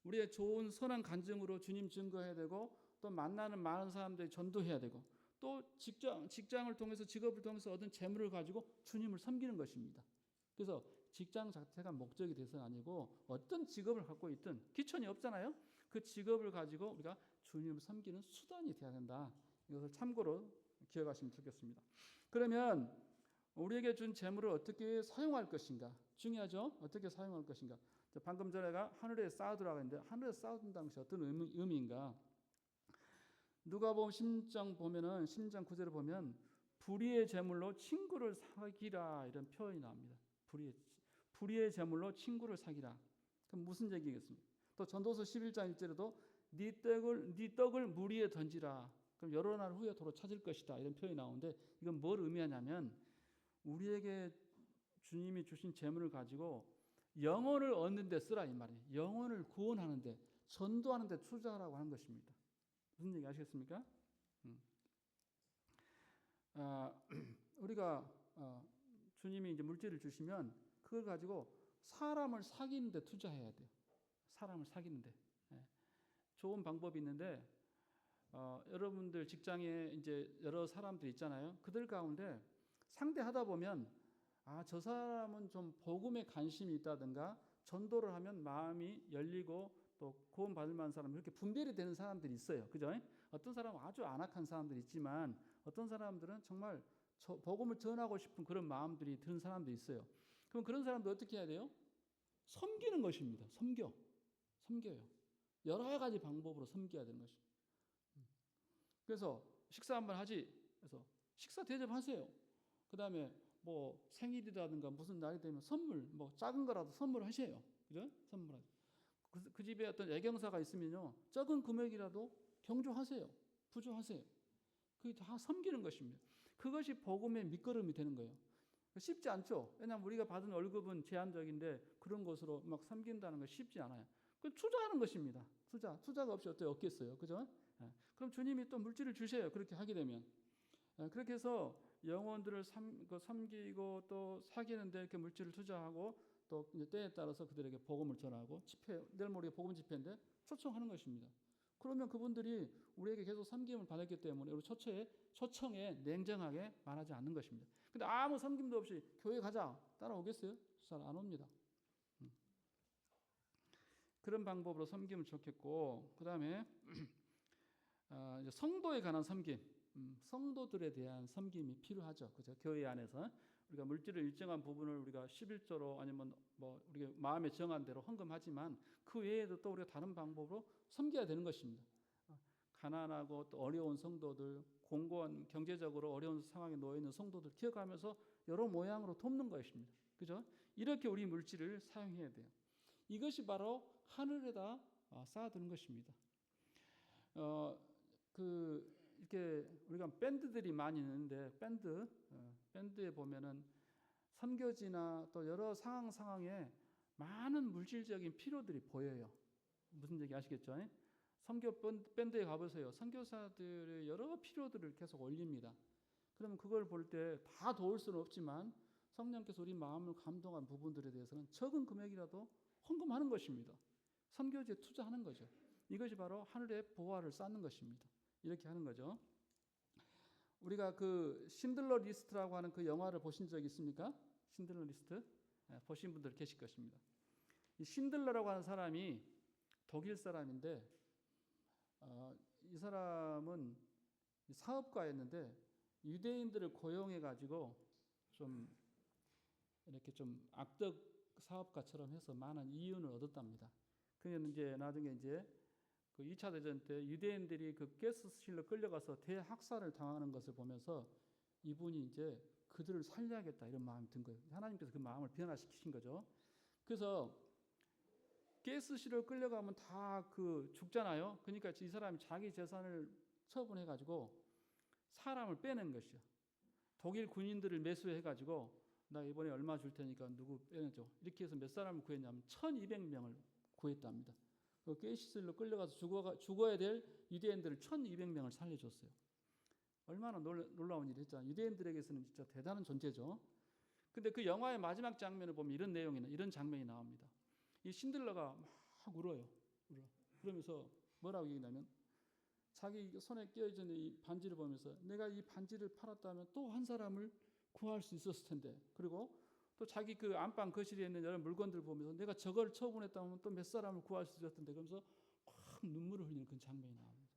우리의 좋은 선한 간증으로 주님 증거해야 되고 또 만나는 많은 사람들이 전도해야 되고 또 직장을 통해서 직업을 통해서 얻은 재물을 가지고 주님을 섬기는 것입니다. 그래서 직장 자체가 목적이 돼서는 아니고 어떤 직업을 갖고 있든 기천이 없잖아요. 그 직업을 가지고 우리가 주님을 섬기는 수단이 돼야 된다. 이것을 참고로 기억하시면 좋겠습니다. 그러면 우리에게 준 재물을 어떻게 사용할 것인가? 중요하죠. 어떻게 사용할 것인가? 방금 전에가 하늘에 쌓아두라고 했는데 하늘에 쌓아둔다는 것이 어떤 의미인가? 누가복음 10장 보면은 10장 9절을 보면 불의의 제물로 친구를 사기라 이런 표현이 나옵니다. 불의의 제물로 친구를 사기라. 그럼 무슨 얘기겠습니까? 또 전도서 11장 1절에도 네 떡을 물 위에 던지라. 그럼 여러 날 후에 도로 찾을 것이다. 이런 표현이 나오는데 이건 뭘 의미하냐면 우리에게 주님이 주신 재물을 가지고 영혼을 얻는 데 쓰라 이 말이에요. 영혼을 구원하는 데 전도하는 데 투자하라고 하는 것입니다. 무슨 얘기 아시겠습니까? 우리가 주님이 이제 물질을 주시면 그걸 가지고 사람을 사귀는 데 투자해야 돼요. 사람을 사귀는 데. 좋은 방법이 있는데 여러분들 직장에 이제 여러 사람들이 있잖아요. 그들 가운데 상대하다 보면 저 사람은 좀 복음에 관심이 있다든가 전도를 하면 마음이 열리고 또 구원 받을 만한 사람 이렇게 분별이 되는 사람들이 있어요. 그죠? 어떤 사람은 아주 안악한 사람들이 있지만 어떤 사람들은 정말 복음을 전하고 싶은 그런 마음들이 드는 사람도 있어요. 그럼 그런 사람들 어떻게 해야 돼요? 섬기는 것입니다. 섬겨요. 여러 가지 방법으로 섬겨야 되는 것입니다. 그래서 식사 한번 하지. 그래서 식사 대접하세요. 그 다음에 뭐 생일이라든가 무슨 날이 되면 선물 뭐 작은 거라도 선물하세요. 그죠? 선물하세요. 그 집에 어떤 애경사가 있으면요 적은 금액이라도 경조하세요. 부조하세요. 그게 다 섬기는 것입니다. 그것이 복음의 밑거름이 되는 거예요. 쉽지 않죠. 왜냐하면 우리가 받은 월급은 제한적인데 그런 것으로 막 섬긴다는 건 쉽지 않아요. 그 투자하는 것입니다. 투자가 없이 어떻게 얻겠어요, 그죠? 그럼 주님이 또 물질을 주셔요. 그렇게 하게 되면 그렇게 해서 영혼들을 섬기고 또 사귀는데 이렇게 물질을 투자하고 또 이제 때에 따라서 그들에게 복음을 전하고 집회, 내일 모레 복음 집회인데 초청하는 것입니다. 그러면 그분들이 우리에게 계속 섬김을 받았기 때문에 우리 초청에 냉정하게 말하지 않는 것입니다. 근데 아무 섬김도 없이 교회 가자 따라오겠어요? 잘 안 옵니다. 그런 방법으로 섬기면 좋겠고, 그 다음에 이제 성도에 관한 섬김, 성도들에 대한 섬김이 필요하죠. 그죠? 교회 안에서 우리가 물질을 일정한 부분을 우리가 11조로 아니면 뭐 우리가 마음에 정한 대로 헌금하지만 그 외에도 또 우리가 다른 방법으로 섬겨야 되는 것입니다. 가난하고 또 어려운 성도들, 공고한 경제적으로 어려운 상황에 놓여 있는 성도들 기억하면서 여러 모양으로 돕는 것입니다. 그죠? 이렇게 우리 물질을 사용해야 돼요. 이것이 바로 하늘에다 쌓아두는 것입니다. 이렇게 우리가 밴드들이 많이 있는데 밴드에 보면은 선교지나 또 여러 상황에 많은 물질적인 필요들이 보여요. 무슨 얘기 아시겠죠? 선교 밴드에 가보세요. 선교사들의 여러 필요들을 계속 올립니다. 그러면 그걸 볼 때 다 도울 수는 없지만 성령께서 우리 마음을 감동한 부분들에 대해서는 적은 금액이라도 헌금하는 것입니다. 선교지에 투자하는 거죠. 이것이 바로 하늘의 보화를 쌓는 것입니다. 이렇게 하는 거죠. 우리가 그 신들러 리스트라고 하는 그 영화를 보신 적 있습니까? 신들러 리스트? 보신 분들 계실 것입니다. 이 신들러라고 하는 사람이 독일 사람인데 이 사람은 사업가였는데 유대인들을 고용해 가지고 좀 이렇게 좀 악덕 사업가처럼 해서 많은 이윤을 얻었답니다. 그는 이제 나중에 이제 그 2차 대전 때 유대인들이 그 가스실로 끌려가서 대학살을 당하는 것을 보면서 이분이 이제 그들을 살려야겠다 이런 마음이 든 거예요. 하나님께서 그 마음을 변화시키신 거죠. 그래서 가스실로 끌려가면 다 그 죽잖아요. 그러니까 이 사람이 자기 재산을 처분해 가지고 사람을 빼낸 것이요. 독일 군인들을 매수해 가지고 나 이번에 얼마 줄 테니까 누구 빼내줘. 이렇게 해서 몇 사람을 구했냐면 1200명을 구했답니다. 그 가스실로 끌려가서 죽어야 될 유대인들을 1200명을 살려줬어요. 얼마나 놀라운 일이 했잖아요. 유대인들에게서는 진짜 대단한 존재죠. 근데 그 영화의 마지막 장면을 보면 이런 장면이 나옵니다. 이 신들러가 막 울어요. 그러면서 뭐라고 얘기냐면 자기 손에 끼어있는 이 반지를 보면서 내가 이 반지를 팔았다면 또 한 사람을 구할 수 있었을 텐데, 그리고 또 자기 그 안방 거실에 있는 여러 물건들 보면서 내가 저걸 처분했다면 또 몇 사람을 구할 수 있었을 텐데, 그러면서 확 눈물을 흘리는 그런 장면이 나옵니다.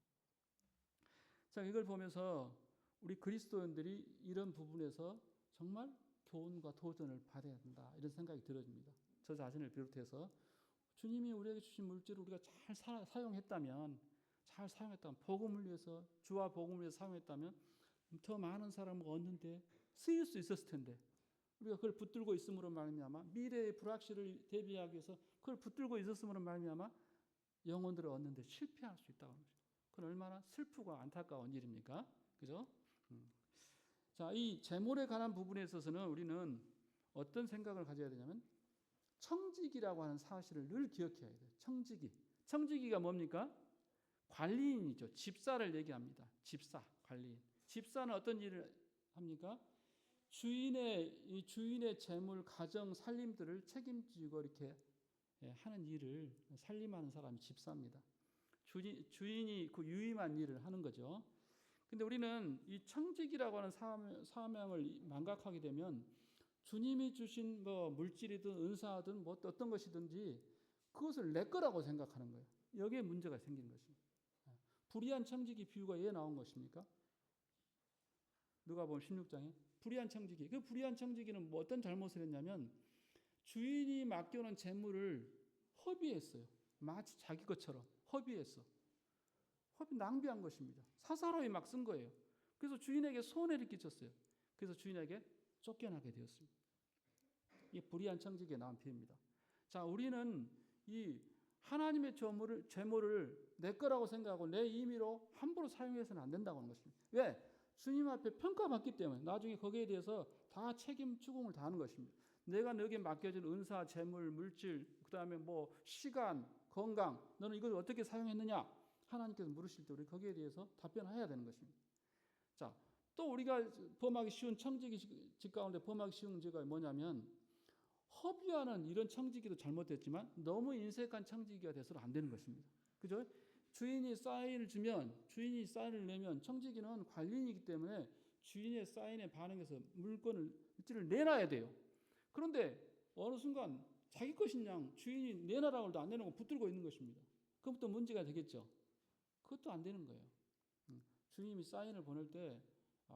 자, 이걸 보면서 우리 그리스도인들이 이런 부분에서 정말 교훈과 도전을 받아야 된다 이런 생각이 들어집니다. 저 자신을 비롯해서 주님이 우리에게 주신 물질을 우리가 잘 사용했다면 복음을 위해서, 주와 복음을 위해서 사용했다면 더 많은 사람을 얻는데 쓰일 수 있었을 텐데, 우리가 그걸 붙들고 있음으로 말미암아 미래의 불확실을 대비하기 위해서 그걸 붙들고 있었음으로 말미암아 영혼들을 얻는데 실패할 수 있다고 합니다. 그건 얼마나 슬프고 안타까운 일입니까? 그죠? 자, 이 재물에 관한 부분에 있어서는 우리는 어떤 생각을 가져야 되냐면 청지기라고 하는 사실을 늘 기억해야 돼요. 청지기가 뭡니까? 관리인이죠. 집사를 얘기합니다. 관리인. 집사는 어떤 일을 합니까? 주인의 재물, 가정, 살림들을 책임지고 이렇게 하는 일을 살림하는 사람이 집사입니다. 주인이 그 유임한 일을 하는 거죠. 근데 우리는 이 청직이라고 하는 사명을 망각하게 되면 주님이 주신 뭐 물질이든 은사든 뭐 어떤 것이든지 그것을 내 거라고 생각하는 거예요. 여기에 문제가 생기는 것입니다. 불의한 청지기 비유가 왜 나온 것입니까? 누가복음 16장에 불의한 청지기. 그 불의한 청지기는 뭐 어떤 잘못을 했냐면 주인이 맡겨놓은 재물을 허비했어요. 마치 자기 것처럼 허비했어. 낭비한 것입니다. 사사로이 막 쓴 거예요. 그래서 주인에게 손해를 끼쳤어요. 그래서 주인에게 쫓겨나게 되었습니다. 이게 불의한 청지기에 나온 비유입니다. 자, 우리는 이 하나님의 재물을 내 거라고 생각하고 내 임의로 함부로 사용해서는 안 된다고 하는 것입니다. 왜? 주님 앞에 평가받기 때문에 나중에 거기에 대해서 다 책임 추궁을 다하는 것입니다. 내가 너에게 맡겨진 은사, 재물, 물질, 그다음에 뭐 시간, 건강, 너는 이걸 어떻게 사용했느냐? 하나님께서 물으실 때 우리 거기에 대해서 답변해야 되는 것입니다. 자, 또 우리가 범하기 쉬운 청지기 가운데 범하기 쉬운 죄가 뭐냐면 허비하는 이런 청지기도 잘못됐지만 너무 인색한 청지기가 돼서는 안 되는 것입니다. 그죠? 주인이 사인을 주면, 주인이 사인을 내면 청지기는 관리인이기 때문에 주인의 사인에 반응해서 물질을 내놔야 돼요. 그런데 어느 순간 자기 것인 양 주인이 내놔라고 해도 안 내놓고 붙들고 있는 것입니다. 그럼 또 문제가 되겠죠. 그것도 안 되는 거예요. 주님이 사인을 보낼 때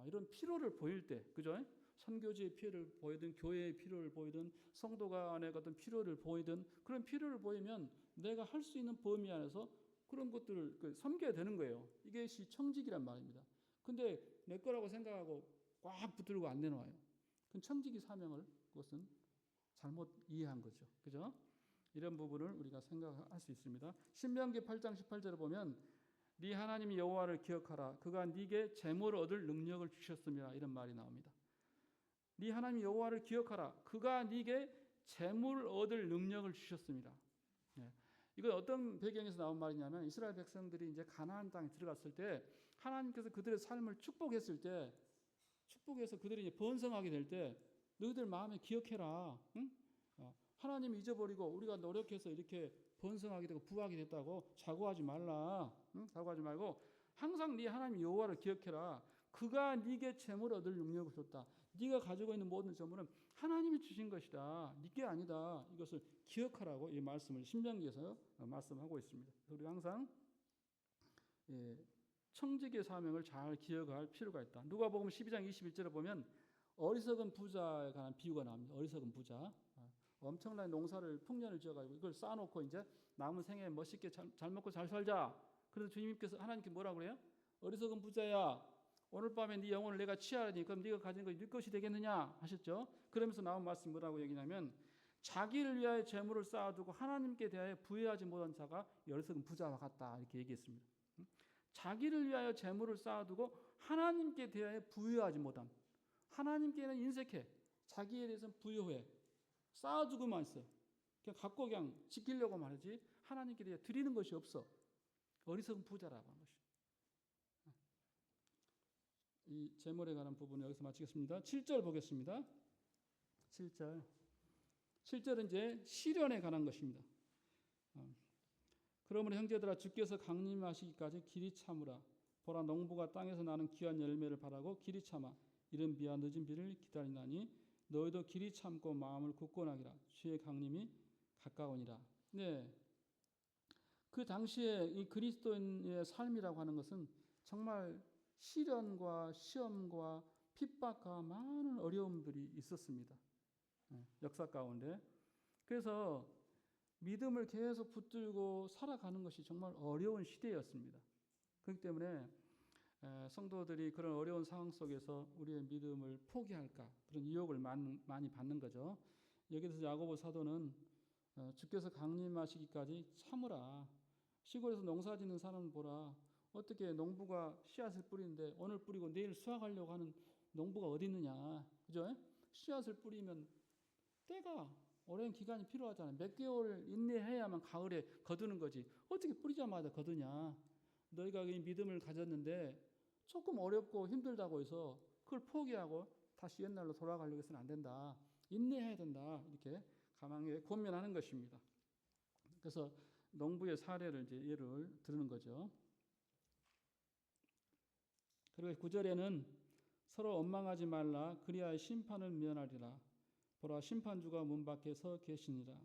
이런 필요를 보일 때, 그죠? 선교지의 필요를 보이든 교회의 필요를 보이든 성도 간의 어떤 필요를 보이든 그런 필요를 보이면 내가 할 수 있는 범위 안에서 그런 것들을 섬겨야 되는 거예요. 이것이 청직이란 말입니다. 근데 내 거라고 생각하고 꽉 붙들고 안 내놓아요. 그건 청직이 사명을 그것은 잘못 이해한 거죠. 그죠? 이런 부분을 우리가 생각할 수 있습니다. 신명기 8장 18절에 보면 네 하나님 여호와를 기억하라. 그가 네게 재물을 얻을 능력을 주셨습니다. 이런 말이 나옵니다. 네 하나님 여호와를 기억하라. 그가 네게 재물을 얻을 능력을 주셨습니다. 네. 이건 어떤 배경에서 나온 말이냐면 이스라엘 백성들이 이제 가나안 땅에 들어갔을 때 하나님께서 그들의 삶을 축복했을 때 축복해서 그들이 이제 번성하게 될 때 너희들 마음에 기억해라. 응? 하나님 잊어버리고 우리가 노력해서 이렇게 번성하게 되고 부하게 됐다고 자고하지 말라. 응? 자고하지 말고 항상 네 하나님 여호와를 기억해라. 그가 네게 재물을 얻을 능력을 줬다. 네가 가지고 있는 모든 재물은 하나님이 주신 것이다. 네게 아니다. 이것을 기억하라고 이 말씀을 신명기에서 말씀하고 있습니다. 우리가 항상 청지기의 사명을 잘 기억할 필요가 있다. 누가복음 12장 21절에 보면 어리석은 부자에 관한 비유가 나옵니다. 어리석은 부자. 엄청난 농사를 풍년을 지어가지고 이걸 쌓아놓고 이제 남은 생에 멋있게 잘 먹고 잘 살자. 그래서 주님께서 하나님께 뭐라고 그래요? 어리석은 부자야. 오늘 밤에 네 영혼을 내가 취하리니 그럼 네가 가진 것이 네 것이 되겠느냐 하셨죠. 그러면서 나온 말씀이 뭐라고 얘기냐면 자기를 위하여 재물을 쌓아두고 하나님께 대하여 부여하지 못한 자가 어리석은 부자와 같다 이렇게 얘기했습니다. 자기를 위하여 재물을 쌓아두고 하나님께 대하여 부여하지 못한 하나님께는 인색해 자기에 대해서는 부여해 쌓아두고만 있어 그냥 갖고 그냥 지키려고만 하지 하나님께 대해 드리는 것이 없어 어리석은 부자라고 하는 것이. 이 재물에 관한 부분 여기서 마치겠습니다. 7절 보겠습니다. 7절은 이제 시련에 관한 것입니다. 그러므로 형제들아 주께서 강림하시기까지 길이 참으라. 보라 농부가 땅에서 나는 귀한 열매를 바라고 길이 참아 이른 비와 늦은 비를 기다리나니 너희도 길이 참고 마음을 굳건하기라. 주의 강림이 가까우니라. 네, 그 당시에 이 그리스도인의 삶이라고 하는 것은 정말 시련과 시험과 핍박과 많은 어려움들이 있었습니다. 역사 가운데. 그래서 믿음을 계속 붙들고 살아가는 것이 정말 어려운 시대였습니다. 그렇기 때문에 성도들이 그런 어려운 상황 속에서 우리의 믿음을 포기할까 그런 유혹을 많이 받는 거죠. 여기서 야고보 사도는 주께서 강림하시기까지 참으라. 시골에서 농사 짓는 사람을 보라. 어떻게 농부가 씨앗을 뿌리는데 오늘 뿌리고 내일 수확하려고 하는 농부가 어디 있느냐. 그죠? 씨앗을 뿌리면 때가 오랜 기간이 필요하잖아요. 몇 개월 인내해야만 가을에 거두는 거지. 어떻게 뿌리자마자 거두냐. 너희가 이 믿음을 가졌는데 조금 어렵고 힘들다고 해서 그걸 포기하고 다시 옛날로 돌아가려고 해서는 안 된다. 인내해야 된다. 이렇게 가만히 권면하는 것입니다. 그래서 농부의 사례를 이제 예를 들는 거죠. 그리고 9절에는 서로 원망하지 말라. 그리하여 심판을 면하리라. 보라 심판주가 문 밖에 서 계시니라.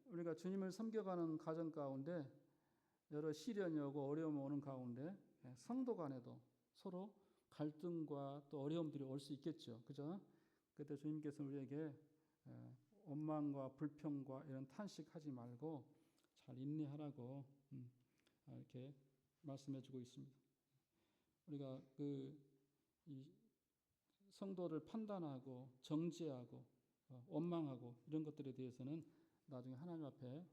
우리가 주님을 섬겨가는 과정 가운데 여러 시련이 오고 어려움이 오는 가운데 성도 간에도 서로 갈등과 또 어려움들이 올 수 있겠죠. 그죠? 그때 주님께서 우리에게 원망과 불평과 이런 탄식하지 말고 잘 인내하라고 이렇게 말씀해주고 있습니다. 우리가 이 성도를 판단하고 정죄하고 원망하고 이런 것들에 대해서는 나중에 하나님 앞에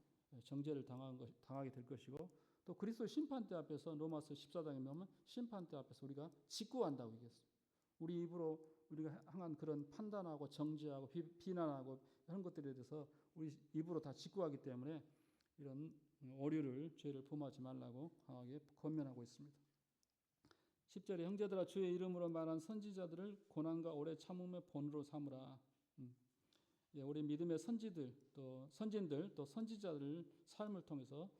정죄를 당하게 될 것이고, 또 그리스도 심판대 앞에서 로마서 14장에 보면 심판대 앞에서 우리가 직구한다고 얘기했어요. 우리 입으로 우리가 향한 그런 판단하고 정죄하고 비난하고 이런 것들에 대해서 우리 입으로 다 직구하기 때문에 이런 오류를, 죄를 범하지 말라고 강하게 권면하고 있습니다. 10절에 형제들아 주의 이름으로 말한 선지자들을 고난과 오래 참음의 본으로 삼으라. 예, 우리 믿음의 선지들, 또 선진들, 또 선지자들 삶을 통해서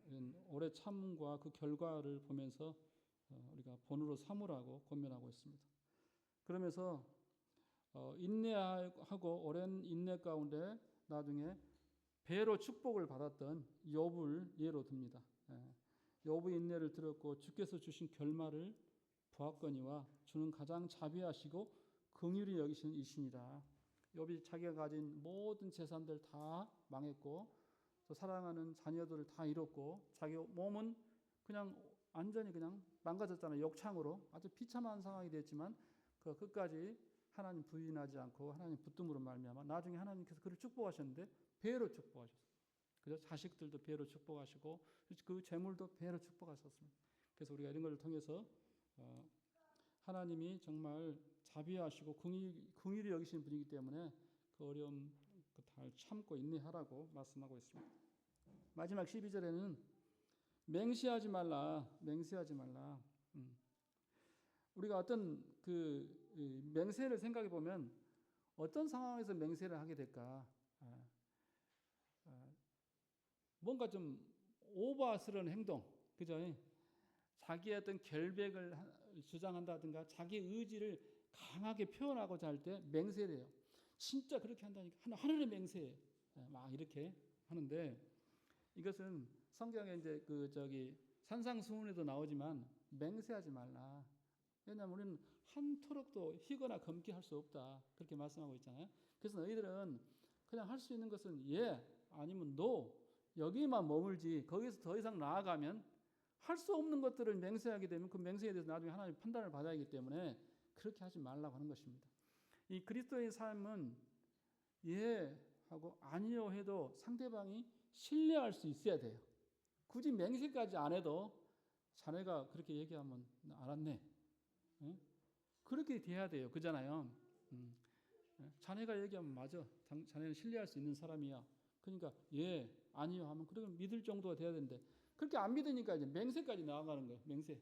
이런 오래 참음과 그 결과를 보면서 우리가 본으로 삼으라고 권면하고 있습니다. 그러면서 인내하고 오랜 인내 가운데 나중에 배로 축복을 받았던 욥을 예로 듭니다. 욥의 인내를 들었고 주께서 주신 결말을 보았거니와 주는 가장 자비하시고 긍휼히 여기시는 이시니라. 욥이 자기가 가진 모든 재산들 다 망했고 또 사랑하는 자녀들을 다 잃었고 자기 몸은 그냥 완전히 그냥 망가졌잖아요. 욕창으로 아주 비참한 상황이 됐지만 그 끝까지 하나님 부인하지 않고 하나님 붙듦으로 말미암아 나중에 하나님께서 그를 축복하셨는데 배로 축복하셨어요. 그래서 자식들도 배로 축복하시고 그 재물도 배로 축복하셨습니다. 그래서 우리가 이런 걸 통해서 하나님이 정말 자비하시고 긍휼히 여기시는 분이기 때문에 그 어려움 잘 참고 인내하라고 말씀하고 있습니다. 마지막 12절에는 맹세하지 말라. 우리가 어떤 그 맹세를 생각해 보면 어떤 상황에서 맹세를 하게 될까? 뭔가 좀 오버스러운 행동, 그죠? 자기의 어떤 결백을 주장한다든가 자기 의지를 강하게 표현하고자 할 때 맹세를 해요. 진짜 그렇게 한다니까 하늘의 맹세해. 막 이렇게 하는데 이것은 성경에 이제 산상수훈에도 나오지만 맹세하지 말라. 왜냐하면 우리는 한 토록도 희거나 검기할 수 없다. 그렇게 말씀하고 있잖아요. 그래서 너희들은 그냥 할 수 있는 것은 예 아니면 노 여기만 머물지 거기서 더 이상 나아가면 할 수 없는 것들을 맹세하게 되면 그 맹세에 대해서 나중에 하나님 판단을 받아야 하기 때문에 그렇게 하지 말라고 하는 것입니다. 이 그리스도의 삶은 예 하고 아니요 해도 상대방이 신뢰할 수 있어야 돼요. 굳이 맹세까지 안 해도 자네가 그렇게 얘기하면 알았네. 응? 그렇게 돼야 돼요. 그잖아요. 자네가 얘기하면 맞아. 자네는 신뢰할 수 있는 사람이야. 그러니까 예, 아니요 하면 그러면 믿을 정도가 돼야 되는데 그렇게 안 믿으니까 이제 맹세까지 나아가는 거예요. 맹세.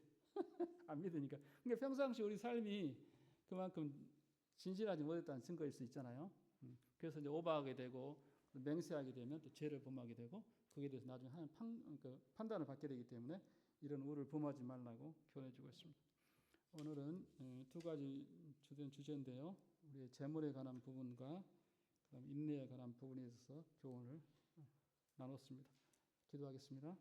안 믿으니까. 그러니까 평상시 우리 삶이 그만큼 진실하지 못했다는 증거일 수 있잖아요. 그래서 이제 오버하게 되고 맹세하게 되면 또 죄를 범하게 되고 거기에 대해서 나중에 하나님 판단을 받게 되기 때문에 이런 우를 범하지 말라고 교훈해주고 있습니다. 오늘은 두 가지 주된 주제인데요. 우리의 재물에 관한 부분과 그다음 인내에 관한 부분에 있어서 교훈을 나눴습니다. 기도하겠습니다.